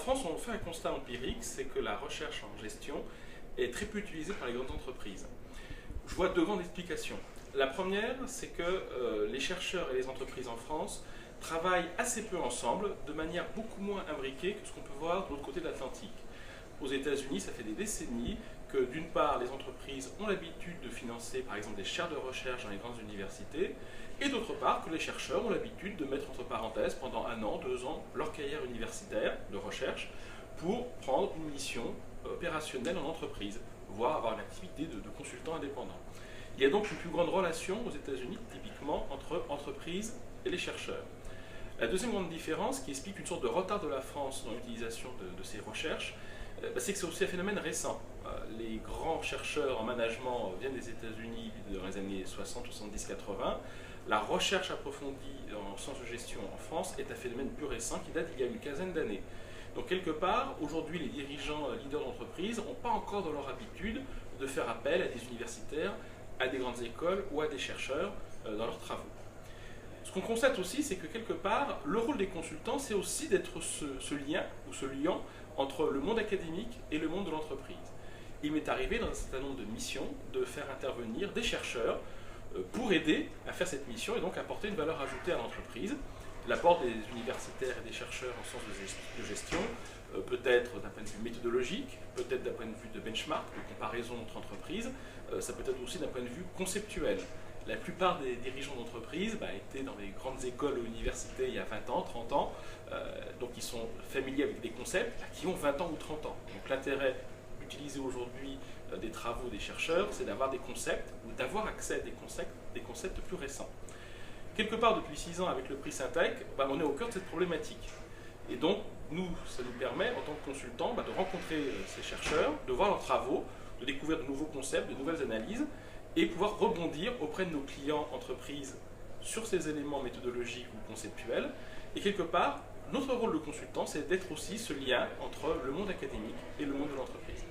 France, on fait un constat empirique, c'est que la recherche en gestion est très peu utilisée par les grandes entreprises. Je vois deux grandes explications. La première, c'est que les chercheurs et les entreprises en France travaillent assez peu ensemble, de manière beaucoup moins imbriquée que ce qu'on peut voir de l'autre côté de l'Atlantique. Aux États-Unis, ça fait des décennies que d'une part, les entreprises ont l'habitude de financer par exemple des chaires de recherche dans les grandes universités, et d'autre part que les chercheurs ont l'habitude de mettre entre parenthèses pendant 1 an, 2 ans leur carrière universitaire de recherche pour prendre une mission opérationnelle en entreprise, voire avoir une activité de consultant indépendant. Il y a donc une plus grande relation aux États-Unis, typiquement, entre entreprises et les chercheurs. La deuxième grande différence, qui explique une sorte de retard de la France dans l'utilisation de ces recherches, c'est que c'est aussi un phénomène récent. Les grands chercheurs en management viennent des États-Unis dans les années 60, 70, 80. La recherche approfondie en sciences de gestion en France est un phénomène plus récent qui date d'il y a une quinzaine d'années. Donc quelque part, aujourd'hui, les dirigeants leaders d'entreprise n'ont pas encore dans leur habitude de faire appel à des universitaires, à des grandes écoles ou à des chercheurs dans leurs travaux. Ce qu'on constate aussi, c'est que quelque part, le rôle des consultants, c'est aussi d'être ce lien ou ce liant entre le monde académique et le monde de l'entreprise. Il m'est arrivé dans un certain nombre de missions de faire intervenir des chercheurs pour aider à faire cette mission et donc apporter une valeur ajoutée à l'entreprise. L'apport des universitaires et des chercheurs en sciences de gestion peut être d'un point de vue méthodologique, peut-être d'un point de vue de benchmark, de comparaison entre entreprises, ça peut être aussi d'un point de vue conceptuel. La plupart des dirigeants d'entreprise étaient dans les grandes écoles ou universités il y a 20 ans, 30 ans, donc ils sont familiers avec des concepts qui ont 20 ans ou 30 ans. Donc l'intérêt d'utiliser aujourd'hui des travaux des chercheurs, c'est d'avoir des concepts ou d'avoir accès à des concepts plus récents. Quelque part, depuis 6 ans, avec le prix Syntec, on est au cœur de cette problématique. Et donc, ça nous permet, en tant que consultants, de rencontrer ces chercheurs, de voir leurs travaux, de découvrir de nouveaux concepts, de nouvelles analyses, et pouvoir rebondir auprès de nos clients entreprises sur ces éléments méthodologiques ou conceptuels. Et quelque part, notre rôle de consultant, c'est d'être aussi ce lien entre le monde académique et le monde de l'entreprise.